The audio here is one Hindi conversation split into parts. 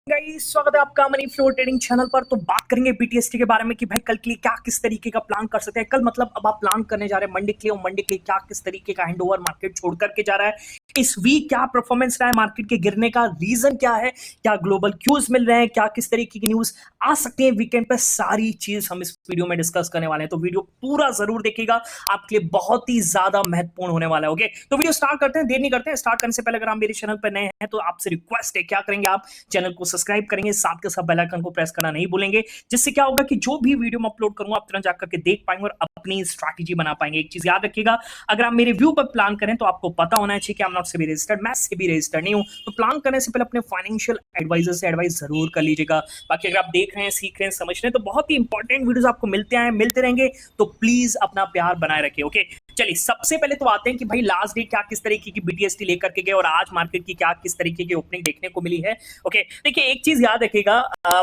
गाइस, स्वागत है आपका मनी फ्लो ट्रेडिंग चैनल पर। तो बात करेंगे बीटीएसटी के बारे में कि भाई कल के लिए क्या किस तरीके का प्लान कर सकते हैं। कल मतलब अब आप प्लान करने जा रहे हैं मंडे के लिए, और मंडे के लिए क्या किस तरीके का हैंडओवर मार्केट छोड़ करके जा रहा है। इस वीक क्या परफॉर्मेंस रहा है, मार्केट के गिरने का रीजन क्या है, क्या ग्लोबल क्यूज मिल रहे हैं, क्या किस तरीके की न्यूज आ सकती है वीकेंड पे, सारी चीज हम इस वीडियो में डिस्कस करने वाले हैं। तो वीडियो पूरा जरूर देखिएगा, आपके लिए बहुत ही ज्यादा महत्वपूर्ण होने वाला है। ओके, तो वीडियो स्टार्ट करते हैं, देर नहीं करते हैं। स्टार्ट करने से पहले अगर आप मेरे चैनल पर नए हैं तो आपसे रिक्वेस्ट है, क्या करेंगे आप चैनल को सब्सक्राइब करेंगे, साथ के साथ बेल आइकन को प्रेस करना नहीं भूलेंगे, जिससे क्या होगा कि जो भी वीडियो मैं अपलोड करूंगा आप तुरंत जाकर के देख पाएंगे और अपनी स्ट्रैटेजी बना पाएंगे। एक चीज याद रखिएगा, अगर आप मेरे व्यू पर प्लान करें तो आपको पता होना चाहिए कि I am not SEBI registered, मैं सेबी रजिस्टर्ड नहीं हूं। तो प्लान करने से पहले अपने फाइनेंशियल एडवाइजर से एडवाइस जरूर कर लीजिएगा। बाकी अगर आप देख रहे हैं, सीख रहे हैं, समझ रहे हैं, तो बहुत ही इंपॉर्टेंट वीडियोस आपको मिलते रहेंगे। तो प्लीज अपना प्यार बनाए रखिए। ओके, चलिए सबसे पहले तो आते हैं कि भाई लास्ट डे क्या किस तरीके की बीटीएसटी लेकर के गए और आज मार्केट की क्या किस तरीके की ओपनिंग देखने को मिली है। ओके, देखिए एक चीज याद रखिएगा,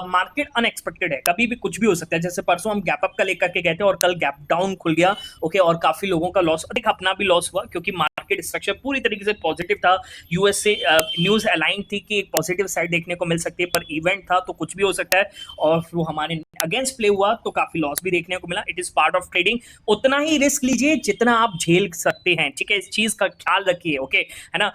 मार्केट अनएक्सपेक्टेड है, कभी भी कुछ भी हो सकता है। जैसे परसों हम गैप अप का लेकर के गए थे और कल गैप डाउन खुल गया। ओके, और काफी लोगों का लॉस, देखिए अपना भी लॉस हुआ क्योंकि मार्केट स्ट्रक्चर पूरी तरीके से पॉजिटिव था। यूएस से न्यूज अलाइन थी कि एक पॉजिटिव साइड देखने को मिल सकती है, पर इवेंट था तो कुछ भी हो सकता है और वो हमारे अगेंस्ट प्ले हुआ तो काफी लॉस भी देखने को मिला। It is part of trading, उतना ही रिस्क लीजिए जितना आप झेल सकते हैं। ठीक है, इस चीज का ख्याल रखिए। ओके, है ना।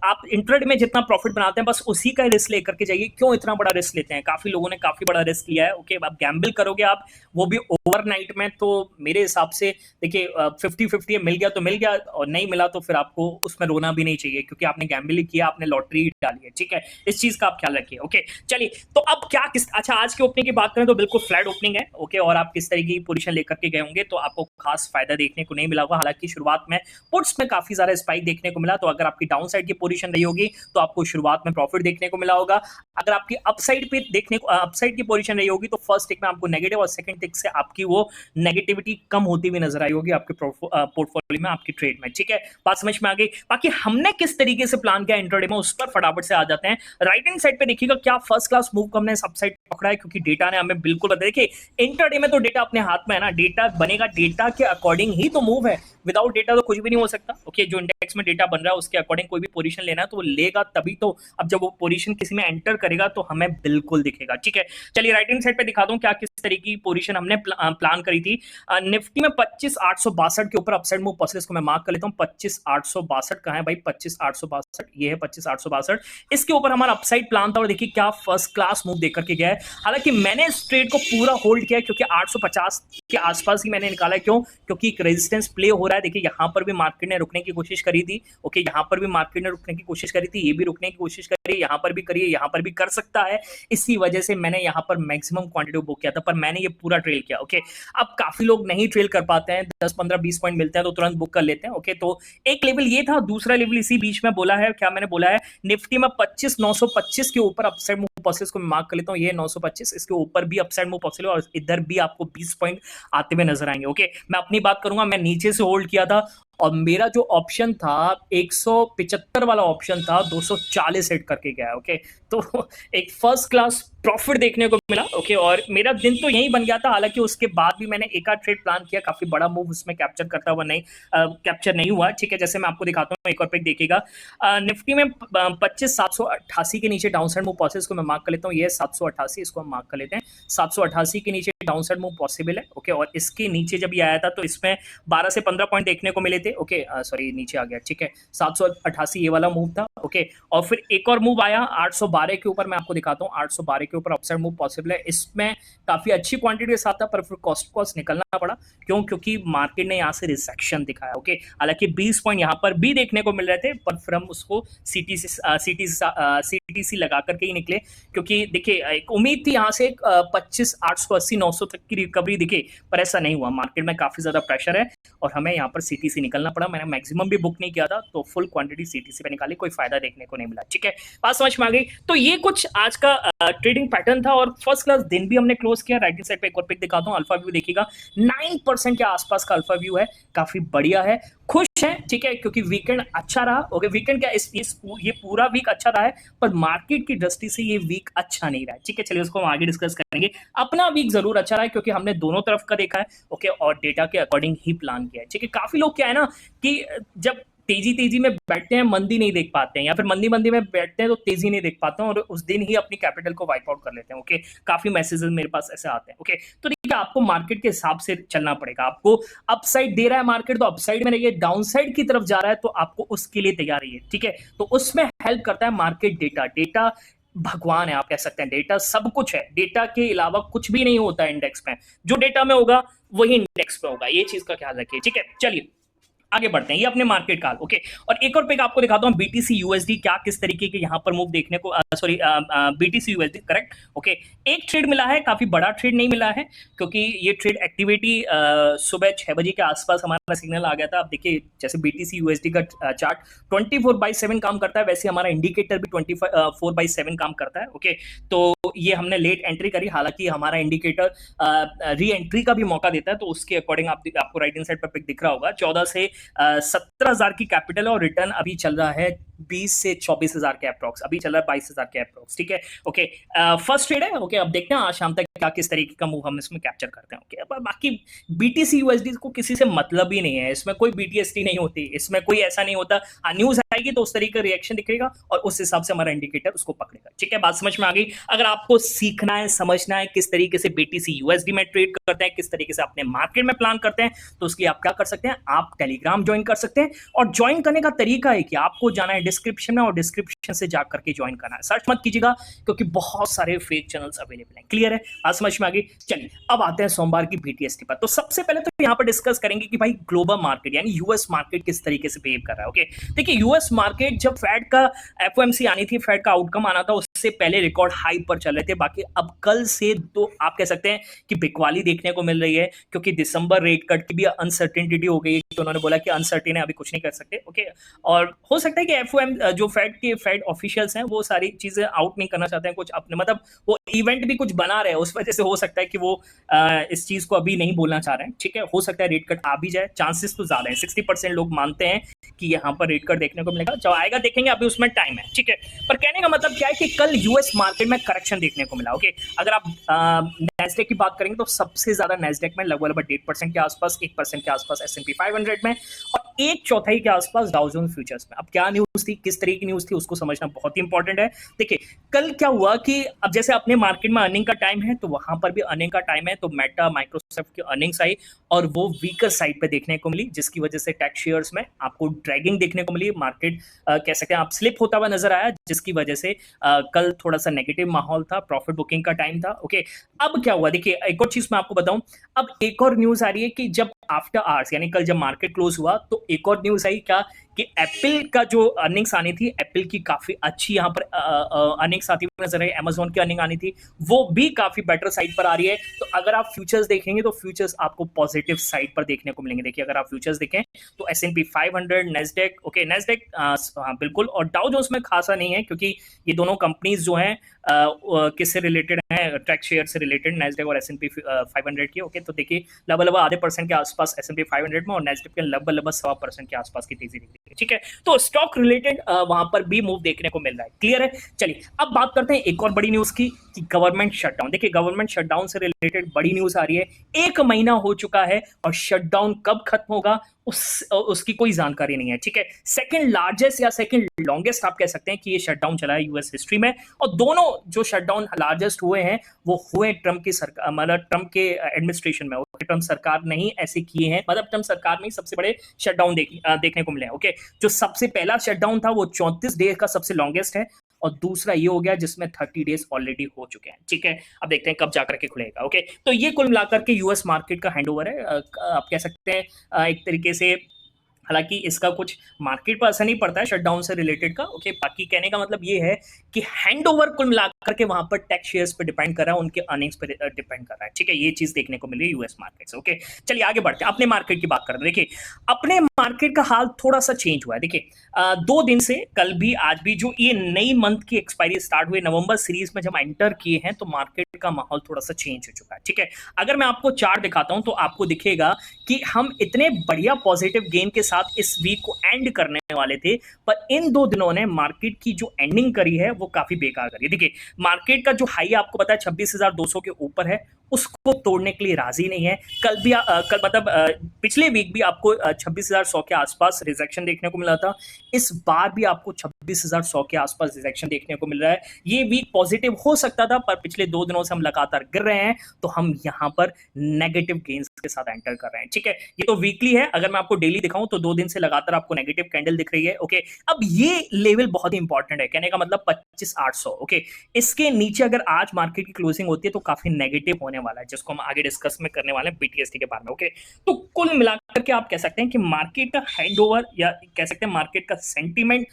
आप इंट्राडे में जितना प्रॉफिट बनाते हैं बस उसी का रिस्क लेकर के जाइए। क्यों इतना बड़ा रिस्क लेते हैं? काफी लोगों ने काफी बड़ा रिस्क लिया है। ओके, आप गैम्बल करोगे आप, वो भी ओवरनाइट में, तो मेरे हिसाब से देखिए 50-50 मिल गया तो मिल गया, और नहीं मिला तो फिर आपको उसमें रोना भी नहीं चाहिए क्योंकि आपने गैम्बल किया, आपने लॉटरी डाली है। ठीक है, इस चीज का आप ख्याल रखिए। ओके, चलिए तो अब क्या किस अच्छा आज की ओपनिंग की बात करें तो बिल्कुल फ्लैट ओपनिंग है। ओके, और आप किस तरीके की पोजीशन लेकर के गए होंगे तो आपको खास फायदा देखने को नहीं मिला होगा। हालांकि शुरुआत में पुट्स में काफी सारा स्पाइक देखने को मिला, तो अगर आपकी डाउन साइड की पोजीशन रही होगी तो आपको शुरुआत में प्रॉफिट देखने को मिला होगा। अगर आपकी अपसाइड पे देखने को अपसाइड की पोजीशन रही होगी तो फर्स्ट टिक में आपको नेगेटिव और सेकंड टिक से आपकी वो नेगेटिविटी कम होती हुई नजर आई होगी आपके पोर्टफोलियो में, आपकी ट्रेड में। ठीक है, बात समझ में आ गई। बाकी हमने किस तरीके से प्लान किया इंट्राडे में, उस पर फटाफट से आ जाते हैं। राइट हैंड साइड पे देखिएगा क्या फर्स्ट क्लास मूव को हमने अपसाइड पकड़ा है, क्योंकि डेटा ने हमें बिल्कुल बता, देखिए इंट्राडे में तो डेटा अपने हाथ में है ना, डेटा बनेगा, डेटा के अकॉर्डिंग ही तो मूव है। विदाउट डेटा तो कुछ भी नहीं हो सकता। ओके, जो इंडेक्स में डेटा बन रहा है उसके अकॉर्डिंग कोई भी पोजीशन लेना है तो वो लेगा तभी तो। अब जब वो पोजीशन किसी में एंटर करेगा तो हमें बिल्कुल दिखेगा। ठीक है, चलिए राइट हैंड साइड पे दिखा दूं क्या किस तरीके की पोजीशन हमने प्लान करी थी। निफ्टी में 25,862 के ऊपर अपसाइड मूव पॉसिबल, इसको मैं मार्क कर लेता हूं। 25,862 कहां है भाई? 25,862 ये है, 25,862। इसके ऊपर हमारा अपसाइड प्लान था और देखिए क्या फर्स्ट क्लास मूव देकर के गया है। हालांकि मैंने इस ट्रेड को पूरा होल्ड किया क्योंकि 850 के आसपास ही मैंने निकाला। क्यों? क्योंकि एक रेजिस्टेंस प्ले हो रहा है। देखिए यहां पर भी मार्केट ने रुकने की कोशिश करी थी। ओके, यहां पर भी मार्केट ने रुकने की कोशिश करी थी, ये भी रुकने की कोशिश करी, यहां पर भी करिए, यहां पर भी कर सकता है। इसी वजह से मैंने यहां पर मैक्सिमम क्वांटिटी बुक किया था, पर मैंने ये पूरा ट्रेल किया। ओके, अब काफी लोग नहीं ट्रेल कर पाते हैं, 10-15-20 पॉइंट मिलते हैं तो तुरंत बुक कर लेते हैं। ओके, तो एक लेवल ये था, दूसरा लेवल इसी बीच में बोला है। क्या मैंने बोला है? निफ्टी में 25,925 के ऊपर अपसाइड मूव पॉसिबल को मैं मार्क कर लेता हूं। ये 925, इसके ऊपर भी अपसाइड मूव पॉसिबल और इधर भी आपको 20 पॉइंट आते हुए नजर आएंगे। ओके, मैं अपनी बात करूंगा, मैं नीचे से होल्ड किया था और मेरा जो ऑप्शन था 175 वाला ऑप्शन था, 240 हिट करके गया। ओके, तो एक फर्स्ट क्लास प्रॉफिट देखने को मिला। ओके, और मेरा दिन तो यही बन गया था। हालांकि उसके बाद भी मैंने एक आध ट्रेड प्लान किया, काफी बड़ा मूव उसमें कैप्चर करता हुआ कैप्चर नहीं हुआ। ठीक है, जैसे मैं आपको दिखाता हूँ, एक और पिक देखिएगा। निफ्टी में 25,788 के नीचे डाउन साइड मूव पॉसिबल, इसको मैं मार्क कर लेता हूँ। ये 788, इसको हम मार्क कर लेते हैं। 788 के नीचे डाउन साइड मूव पॉसिबल है। ओके, और इसके नीचे जब ये आया था तो इसमें 12 से 15 पॉइंट देखने को मिले थे। ओके, सॉरी नीचे आ गया। ठीक है, 788 ये वाला मूव था। ओके, और फिर एक और मूव आया 812 के ऊपर, मैं आपको दिखाता हूँ। 812 के ऊपर अपसाइड मूव पॉसिबल है, इसमें काफी अच्छी क्वांटिटी के साथ था, पर फिर कॉस्ट निकलना पड़ा। क्यों? क्योंकि मार्केट ने यहाँ से रिसेक्शन दिखाया। ओके, हालांकि 20 पॉइंट यहाँ पर भी देखने को मिल रहे थे, पर फिर हम उसको सीटीसी लगा करके ही निकले। क्योंकि देखिए एक उम्मीद थी यहाँ से 25,880 900 तक की रिकवरी दिखे, पर ऐसा नहीं हुआ। मार्केट में काफी ज्यादा प्रेशर है और हमें यहाँ पर सीटीसी निकलना पड़ा। मैंने मैक्सिमम भी बुक नहीं किया था तो फुल क्वांटिटी सीटीसी पे निकाली, कोई फायदा देखने को नहीं मिला। ठीक है, बात समझ में आ गई। तो ये कुछ आज का ट्रेडिंग पैटर्न था और फर्स्ट क्लास दिन भी हमने क्लोज किया। राइट साइड पे एक और पिक दिखाता हूँ, अल्फा व्यू देखिएगा, 9% के आसपास का अल्फा व्यू है, काफी बढ़िया है, खुश है। ठीक है, क्योंकि वीकेंड अच्छा रहा। ओके, वीकेंड क्या ये पूरा वीक अच्छा रहा है, पर मार्केट की दृष्टि से ये वीक अच्छा नहीं रहा है। ठीक है, चलिए उसको हम आगे डिस्कस करेंगे। अपना वीक जरूर अच्छा रहा है क्योंकि हमने दोनों तरफ का देखा है। ओके, और डेटा के अकॉर्डिंग ही प्लान किया है। ठीक है, काफी लोग क्या है ना कि जब तेजी तेजी में बैठते हैं, मंदी नहीं देख पाते हैं, या फिर मंदी मंदी में बैठते हैं तो तेजी नहीं देख पाते हैं और उस दिन ही अपनी कैपिटल को वाइप आउट कर लेते हैं। ओके, काफी मैसेजेस मेरे पास ऐसे आते हैं। ओके, तो देखिए आपको मार्केट के हिसाब से चलना पड़ेगा। आपको अपसाइड दे रहा है मार्केट तो अपसाइड में रहिए, डाउनसाइड की तरफ जा रहा है तो आपको उसके लिए तैयार रहिए। ठीक है, तो उसमें हेल्प करता है मार्केट डेटा। डेटा भगवान है, आप कह सकते हैं, डेटा सब कुछ है, डेटा के अलावा कुछ भी नहीं होता है इंडेक्स में। जो डेटा में होगा वही इंडेक्स पे होगा, ये चीज का ख्याल रखिए। ठीक है, चलिए आगे बढ़ते हैं। ये अपने मार्केट का। ओके, और एक और पिक आपको दिखाता हूं, बीटीसी यूएसडी क्या किस तरीके के यहां पर मूव देखने को, sorry BTC USD, correct. Okay, एक ट्रेड मिला है, काफी बड़ा ट्रेड नहीं मिला है क्योंकि ये ट्रेड एक्टिविटी सुबह 6 बजे के आसपास हमारा सिग्नल आ गया था। आप देखिए जैसे बीटीसी यूएसडी का चार्ट 24/7 काम करता है, वैसे हमारा इंडिकेटर भी 24/7 काम करता है। ओके, तो ये हमने लेट एंट्री करी, हालांकि हमारा इंडिकेटर री एंट्री का भी मौका देता है, तो उसके अकॉर्डिंग आपको राइट हैंड साइड पर पिक दिख रहा होगा। 14 से 17,000 की कैपिटल और रिटर्न अभी चल रहा है 20 से 24,000 के अप्रॉक्स, अभी चल रहा है 22,000 के अप्रॉक्स। ठीक है, ओके, फर्स्ट ट्रेड है। ओके, अब देखते हैं आज शाम तक क्या किस तरीके का मूव हम इसमें कैप्चर करते हैं। ओके, अब बाकी बीटीसी यूएसडी को किसी से मतलब ही नहीं है, इसमें कोई बीटीएसटी नहीं होती, इसमें कोई ऐसा नहीं होता। न्यूज आएगी तो उस तरीके का रिएक्शन दिखेगा और उस हिसाब से हमारा इंडिकेटर उसको पकड़ेगा। ठीक है, बात समझ में आ गई। अगर आपको सीखना है, समझना है किस तरीके से बीटीसी यूएसडी में ट्रेड करते हैं, किस तरीके से अपने मार्केट में प्लान करते हैं, तो उसके लिए आप क्या कर सकते हैं, आप टेलीग्राम ज्वाइन कर सकते हैं। और ज्वाइन करने का तरीका है कि आपको जाना है डिस्क्रिप्शन में और डिस्क्रिप्शन से जाकर के ज्वाइन करना है। सर्च मत कीजिएगा क्योंकि बहुत सारे फेक चैनल्स अवेलेबल हैं। क्लियर है, आज समझ में आ गई। चलिए अब आते हैं सोमवार की बीटीएसटी पर। तो सबसे पहले तो यहां पर डिस्कस करेंगे कि भाई ग्लोबल मार्केट यानी यूएस मार्केट किस तरीके से बिहेव कर रहा है। ओके, देखिए यूएस मार्केट जब फेड का एफओएमसी आनी थी, फेड का आउटकम आना था, उससे पहले रिकॉर्ड हाई पर चल रहे थे। बाकी अब कल से तो आप कह सकते हैं कि बिकवाली देखने को मिल रही है क्योंकि दिसंबर रेट कट की भी अनसर्टेनिटी हो गई है, तो उन्होंने बोला कि अनसर्टेन है, अभी कुछ नहीं कर सकते। ओके, और हो सकता है कि एफओएम जो फेड ऑफिशियल्स हैं वो सारी चीजें आउट नहीं करना चाहते हैं, कुछ अपने मतलब वो इवेंट भी कुछ बना रहे हैं, उस वजह से हो सकता है कि वो इस चीज को अभी नहीं बोलना चाह रहे हैं। ठीक है, हो सकता है रेट कट आ भी जाए, चांसेस तो ज्यादा है। 60% लोग मानते हैं कि यहाँ पर रेट कट देखने को मिलेगा, जब आएगा देखेंगे, अभी उसमें टाइम है। ठीक है, पर कहने का मतलब क्या है कि कल यूएस मार्केट में करेक्शन देखने को मिला। ओके, अगर आप नैस्डैक की बात करेंगे तो सबसे ज्यादा नैस्डैक में लगभग 1.5% के आसपास, 1% के आसपास S&P 500 में और 1/4 के आसपास डाउ जोन्स फ्यूचर्स में। अब क्या न्यूज थी, किस तरह की न्यूज थी, उसको समझना बहुत ही इंपॉर्टेंट है। देखिए कल क्या हुआ कि अब जैसे अपने मार्केट में अर्निंग का टाइम है तो वहां पर भी अर्निंग का टाइम है, तो मेटा माइक्रोसॉफ्ट की अर्निंग्स आई और वो वीकर साइड पे देखने को मिली, जिसकी वजह से टेक शेयर्स में आपको ड्रैगिंग देखने को मिली। मार्केट कह सकते हैं आप स्लिप होता हुआ नजर आया, जिसकी वजह से कल थोड़ा सा नेगेटिव माहौल था, प्रॉफिट बुकिंग का टाइम था। ओके, अब क्या हुआ, देखिए एक और चीज मैं आपको बताऊं, अब एक और न्यूज आ रही है कि जब आफ्टर आवर्स यानी कल जब मार्केट क्लोज हुआ तो एक और न्यूज आई क्या कि एप्पल का जो अर्निंग्स आनी थी, एप्पल की काफी अच्छी यहाँ पर अर्निंग्स आती हुई नजर आई, अमेजोन की अर्निंग आनी थी, वो भी काफी बेटर साइड पर आ रही है। तो अगर आप फ्यूचर्स देखेंगे तो फ्यूचर्स आपको पॉजिटिव साइड पर देखने को मिलेंगे। देखिए अगर आप फ्यूचर्स देखें तो S&P 500, नेस्डैक, ओके नेस्डैक बिल्कुल, और डाउ जोन्स में खासा नहीं है क्योंकि ये दोनों कंपनीज जो हैं किससे रिलेटेड हैं, ट्रैक शेयर से रिलेटेड, नेस्डैक और S&P 500 की। ओके, तो देखिए लगभग आधे % के आसपास S&P 500 में और नेस्डैक के लगभग 1.25% के आसपास की तेजी दिख रही है। ठीक है, तो स्टॉक रिलेटेड वहां पर भी मूव देखने को मिल रहा है। क्लियर है, चलिए अब बात करते हैं एक और बड़ी न्यूज की कि गवर्नमेंट शटडाउन। देखिए गवर्नमेंट शटडाउन से रिलेटेड बड़ी न्यूज आ रही है, 1 महीना हो चुका है और शटडाउन कब खत्म होगा उसकी कोई जानकारी नहीं है। ठीक है, सेकंड लार्जेस्ट या सेकंड लॉन्गेस्ट आप कह सकते हैं कि ये शटडाउन चला है यूएस हिस्ट्री में, और दोनों जो शटडाउन लार्जेस्ट हुए हैं वो हुए ट्रंप की सरकार, मतलब ट्रंप के एडमिनिस्ट्रेशन में। ट्रंप सरकार ने ही ऐसे किए हैं, मतलब ट्रंप सरकार में ही सबसे बड़े शटडाउन देखने को मिले हैं। ओके, जो सबसे पहला शटडाउन था वो 34 डेज का सबसे लॉन्गेस्ट है और दूसरा ये हो गया जिसमें 30 डेज ऑलरेडी हो चुके हैं। ठीक है, अब देखते हैं कब जाकर के खुलेगा। ओके, तो ये कुल मिलाकर के यूएस मार्केट का हैंडओवर है, आप कह सकते हैं एक तरीके से, हालांकि इसका कुछ मार्केट पर असर नहीं पड़ता है शटडाउन से रिलेटेड का। ओके, बाकी कहने का मतलब ये है कि हैंडओवर कुल मिलाकर के वहां पर टेक शेयर्स पे डिपेंड कर रहा है, उनके अर्निंग्स पे डिपेंड कर रहा है। ठीक है, ये चीज देखने को मिली यूएस मार्केट से। ओके, चलिए आगे बढ़ते हैं, अपने मार्केट की बात करते हैं। देखिए अपने मार्केट का हाल थोड़ा सा चेंज हुआ है। देखिए 2 दिन से, कल भी आज भी, जो ये नई मंथ की एक्सपायरी स्टार्ट हुई नवंबर सीरीज में जब एंटर किए हैं तो मार्केट का माहौल थोड़ा सा चेंज हो चुका है। ठीक है, अगर मैं आपको चार्ट दिखाता हूं तो आपको दिखेगा कि हम इतने बढ़िया पॉजिटिव गेन के साथ इस वीक को एंड करने वाले थे, पर इन 2 दिनों ने मार्केट की जो एंडिंग करी है वो काफी बेकार करी। देखिए मार्केट का जो हाई आपको पता है 26,200 के ऊपर है, उसको तोड़ने के लिए राजी नहीं है। कल भी कल मतलब पिछले वीक भी आपको 26,100 के आसपास रिजेक्शन देखने को मिला था। इस बार भी आपको 26,100 के आसपास रिजेक्शन देखने को मिल रहा है। ये वीक पॉजिटिव हो सकता था, पर पिछले 2 दिनों से हम लगातार गिर रहे हैं, तो हम यहाँ पर नेगेटिव गेन्स के साथ एंटर कर रहे हैं। ठीक है, ये तो वीकली है। अगर मैं आपको डेली दिखाऊं तो 2 दिन से लगातार आपको नेगेटिव कैंडल दिख रही है। ओके, अब ये लेवल बहुत ही इंपॉर्टेंट है, कहने का मतलब 25,800। ओके, इसके नीचे अगर आज मार्केट की क्लोजिंग होती है तो काफी नेगेटिव होने वाला है, जिसको हम आगे डिस्कस में करने वाले हैं बीटीएसटी के बारे में। ओके, तो कुल मिलाकर के आप कह सकते हैं कि मार्केट का हैंडओवर या कह सकते हैं मार्केट का सेंटीमेंट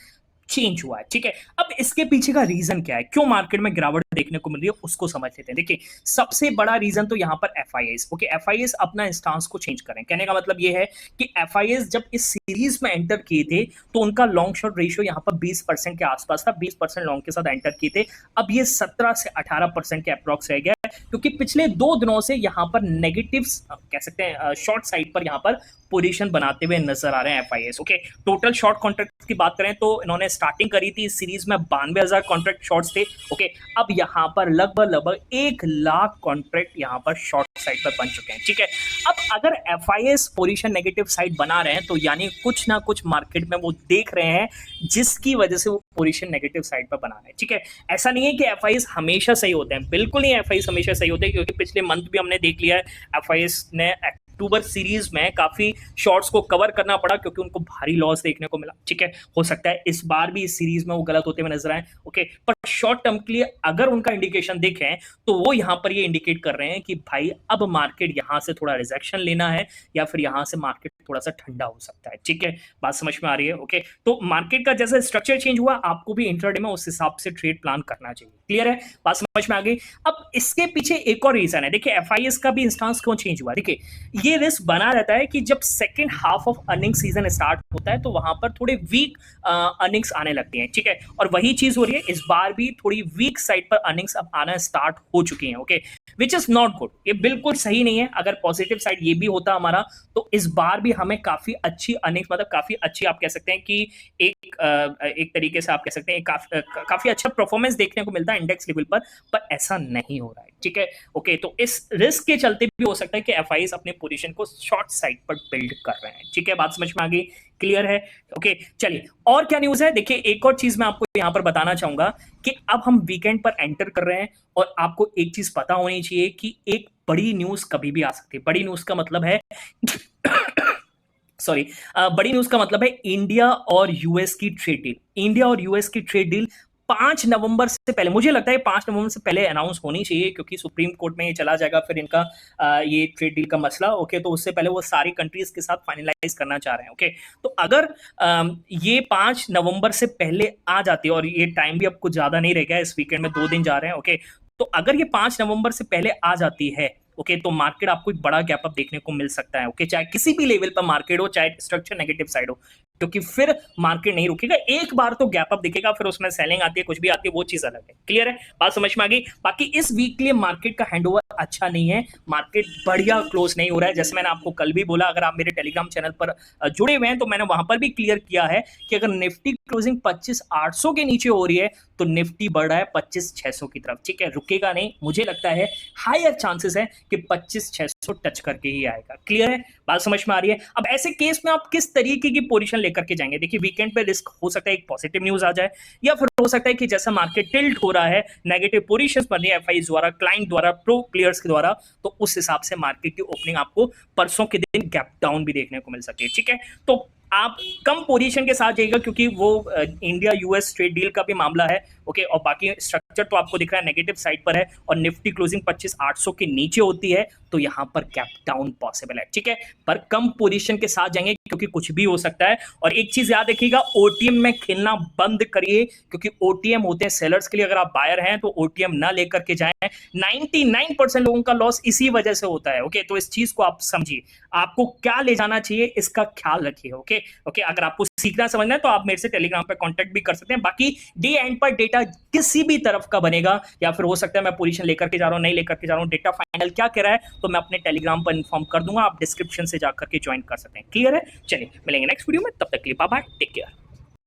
चेंज हुआ है। ठीक है, अब इसके पीछे का रीजन क्या है, क्यों मार्केट में गिरावट देखने को मिल रही है, उसको समझ लेते हैं। देखिए, सबसे बड़ा रीजन तो यहां पर एफआईएस। ओके, एफआईएस अपना स्टांस को चेंज करें। कहने का मतलब ये है कि एफआईएस जब इस सीरीज में एंटर किए थे तो उनका लॉन्ग शॉर्ट रेशियो यहां पर 20% के आसपास था, 20% लॉन्ग के साथ एंटर किए थे। अब ये 17 से 18% के अप्रॉक्स रह गया, क्योंकि पिछले 2 दिनों से यहां पर नेगेटिव कह सकते हैं शॉर्ट साइड पर यहां पर पोजीशन बनाते हुए नजर आ रहे हैं FIS. Okay, total short contract की बात करें तो इन्होंने स्टार्टिंग करी थी इस सीरीज में 92,000 कॉन्ट्रैक्ट शॉर्ट्स थे। ओके, अब यहां पर लगभग 1 लाख कॉन्ट्रैक्ट यहां पर शॉर्ट साइड पर बन चुके हैं। ठीक है, अब अगर एफआईएस पोजीशन नेगेटिव साइड बना रहे हैं तो यानी कुछ ना कुछ मार्केट में वो देख रहे हैं, जिसकी वजह से वो पोजीशन नेगेटिव साइड पर बना रहे हैं। ठीक है, ऐसा नहीं है कि एफआईएस हमेशा सही होते हैं, बिल्कुल नहीं एफआईएस हमेशा सही होते हैं, क्योंकि पिछले मंथ भी हमने देख लिया है एफआईएस ने अक्टूबर सीरीज में काफी शॉर्ट्स को कवर करना पड़ा क्योंकि उनको भारी लॉस देखने को मिला। ठीक है, हो सकता है इस बार भी इस सीरीज में वो गलत होते हुए नजर आए। ओके, पर शॉर्ट टर्म के लिए अगर उनका इंडिकेशन देखें तो वो यहां पर ये इंडिकेट कर रहे हैं कि भाई अब मार्केट यहां से थोड़ा रिजेक्शन लेना है या फिर यहां से मार्केट थोड़ा सा ठंडा हो सकता है। ठीक है, बात समझ में आ रही है। ओके, तो मार्केट का जैसा स्ट्रक्चर चेंज हुआ, आपको भी इंट्राडे में उस हिसाब से ट्रेड प्लान करना चाहिए। क्लियर है, बात समझ में आ गई। अब इसके पीछे एक और रीजन है। देखिए, एफआईएस का भी इंस्टांस क्यों चेंज हुआ। देखिए, ये रिस्क बना रहता है कि जब second half of earning season start होता है तो वहां पर थोड़े वीक अर्निंग्स आने लगती हैं। ठीक है, और वही चीज हो रही है इस बार भी, थोड़ी वीक साइड पर अर्निंग्स अब आना स्टार्ट हो चुकी हैं। Okay, which is not good, ये बिल्कुल सही नहीं है। अगर पॉजिटिव साइड ये भी होता हमारा तो इस बार भी हमें काफी अच्छी अर्निंग्स, मतलब काफी अच्छी आप कह सकते हैं कि एक तरीके से आप कह सकते हैं काफी अच्छा परफॉर्मेंस देखने को मिलता है इंडेक्स लेवल पर ऐसा नहीं हो रहा है। ठीक है, ओके, तो इस रिस्क के चलते भी हो सकता है कि एफआईएस अपने पोजीशन को शॉर्ट साइड पर बिल्ड कर रहे हैं। ठीक है, बात समझ में आ गई, क्लियर है। ओके, चलिए और क्या न्यूज है। देखिए, एक और चीज मैं आपको यहां पर बताना चाहूंगा कि अब हम वीकेंड पर एंटर कर रहे हैं और आपको एक चीज पता होनी चाहिए कि एक बड़ी न्यूज कभी भी आ सकती है। बड़ी न्यूज का मतलब है सॉरी, बड़ी न्यूज का मतलब है इंडिया और यूएस की ट्रेड डील। इंडिया और यूएस की ट्रेड डील 5 नवंबर से पहले, मुझे लगता है 5 नवंबर से पहले अनाउंस होनी चाहिए, क्योंकि सुप्रीम कोर्ट में ये चला जाएगा फिर इनका ये ट्रेड डील का मसला। ओके, तो उससे पहले वो सारी कंट्रीज के साथ फाइनलाइज करना चाह रहे हैं। ओके, तो अगर ये 5 नवंबर से पहले आ जाती है, और ये टाइम भी अब कुछ ज्यादा नहीं रह गया, इस वीकेंड में 2 दिन जा रहे हैं। ओके, तो अगर ये 5 नवंबर से पहले आ जाती है, ओके, तो मार्केट आपको एक बड़ा गैप अप देखने को मिल सकता है। ओके, चाहे किसी भी लेवल पर मार्केट हो, चाहे स्ट्रक्चर नेगेटिव साइड हो, क्योंकि फिर मार्केट नहीं रुकेगा। एक बार तो गैप अप दिखेगा, फिर उसमें सेलिंग आती है, कुछ भी आती है, वो चीज अलग है। क्लियर है, बात समझ में आ गई। बाकी इस वीक के लिए मार्केट का हैंडओवर अच्छा नहीं है, मार्केट बढ़िया क्लोज नहीं हो रहा है। जैसे मैंने आपको कल भी बोला, अगर आप मेरे टेलीग्राम चैनल पर जुड़े हुए हैं तो मैंने वहां पर भी क्लियर किया है कि अगर निफ्टी क्लोजिंग 25,800 के नीचे हो रही है तो निफ्टी बढ़ रहा है 25,600 की तरफ। ठीक है, रुकेगा नहीं, मुझे लगता है हायर चांसेस है कि 25,600 टच करके ही आएगा। क्लियर है, बात समझ में आ रही है। अब ऐसे केस में आप किस तरीके की पोजीशन लेकर के जाएंगे। देखिए, वीकेंड पे रिस्क हो सकता है एक पॉजिटिव न्यूज आ जाए, या फिर हो सकता है कि जैसा मार्केट टिल्ट हो रहा है, नेगेटिव पोजीशंस बन रही है एफआईएस द्वारा, क्लाइंट द्वारा, प्रो प्लेयर्स के द्वारा, तो उस हिसाब से मार्केट की ओपनिंग आपको परसों के दिन गैप डाउन भी देखने को मिल सकती है। ठीक है, तो आप कम पोजीशन के साथ जाइएगा, क्योंकि वो इंडिया यूएस ट्रेड डील का भी मामला है। ओके, और बाकी स्ट्रक्चर तो आपको दिख रहा है नेगेटिव साइड पर है, और निफ्टी क्लोजिंग 25,800 के नीचे होती है तो यहां पर गैप डाउन पॉसिबल है। ठीक है, पर कम पोजीशन के साथ जाएंगे, क्योंकि कुछ भी हो सकता है। और एक चीज याद रखिएगा, ओटीएम में खेलना बंद करिए, क्योंकि ओटीएम होते हैं सेलर्स के लिए। अगर आप बायर हैं तो ओटीएम ना लेकर के जाएं। 99% लोगों का लॉस इसी वजह से होता है। ओके, तो इस चीज को आप समझिए, आपको क्या ले जाना चाहिए इसका ख्याल रखिए। ओके, अगर आपको सीखना समझना है तो आप मेरे से टेलीग्राम पे कांटेक्ट भी कर सकते हैं। बाकी डे एंड पर डेटा किसी भी तरफ का बनेगा, या फिर हो सकता है मैं पोजीशन लेकर के जा रहा हूं, नहीं लेकर के जा रहा हूं, डेटा फाइनल क्या कह रहा है तो मैं अपने टेलीग्राम पर इन्फॉर्म कर दूंगा। आप डिस्क्रिप्शन से जाकर के ज्वाइन कर सकते हैं। क्लियर है, चलिए मिलेंगे नेक्स्ट वीडियो में, तब तक के लिए बाय बाय, टेक केयर।